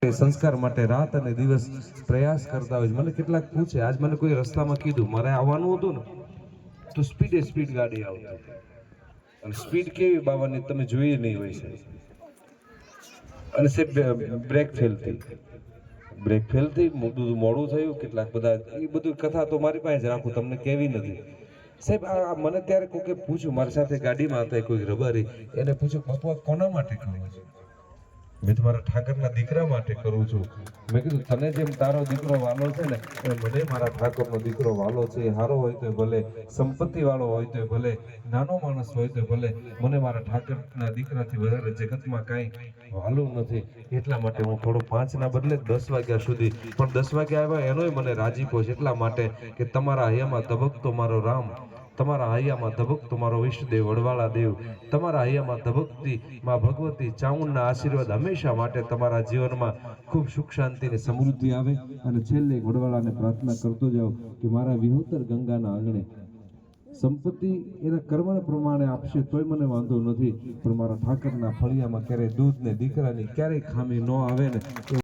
સંસ્કાર માટે રાત અને દિવસ પ્રયાસ કરતા હોય. મને કેટલાક પૂછે, આજ મને કોઈ રસ્તામાં કીધું મારે આવવાનું હતું ને તો સ્પીડ ગાડી આવતી અને સ્પીડ કેવી બાવાની તમે જોઈ નહીં હોય છે. અને બ્રેક ફેલ થઈ મોડું થયું, કેટલાક બધા એ બધું કથા તો મારી પાસે જ રાખું, તમને કેવી નથી સાહેબ. આ મને ત્યારે કોકે પૂછ્યું, મારી સાથે ગાડીમાં હતા કોઈ રબારી, એને પૂછ્યું બાપુ આ કોના માટે કહું છું? મેં તમારા ઠાકરના દીકરા માટે કરું છું. મેં કીધું તને જેમ તારો દીકરો વાલો છે ને એ મને મારા ઠાકોરનો દીકરો વાલો છે. એ હારો હોય તો ભલે, સંપત્તિ વાળો હોય તો ભલે, નાનો માણસ હોય તો ભલે, મને મારા ઠાકરના દીકરાથી વધારે જગતમાં કાંઈ વાલું નથી. એટલા માટે હું થોડો 5ના બદલે 10 વાગ્યા સુધી, પણ 10 વાગ્યા આવ્યા એનોય મને રાજીપો છે. એટલા માટે કે તમારા હૈયામાં ધબકતો મારો રામ, તમારા હૈયામાં ધબકતો મારો ઈષ્ટદેવ વડવાળા દેવ, તમારા હૈયામાં ધબકતી માં ભગવતી ચામુંડના આશીર્વાદ હંમેશા માટે તમારા જીવનમાં ખૂબ સુખ શાંતિ અને સમૃદ્ધિ આવે. અને છેલ્લે વડવાળાને પ્રાર્થના કરતો જાઓ કે મારા વિહોતર ગંગાના આંગણે સંપત્તિ એના કર્મ પ્રમાણે આપશે તોય મને વાંધો નથી, પણ મારા ઠાકરના ફળિયામાં ક્યારેય દૂધ ને દીકરાની ક્યારેય ખામી ન આવે ને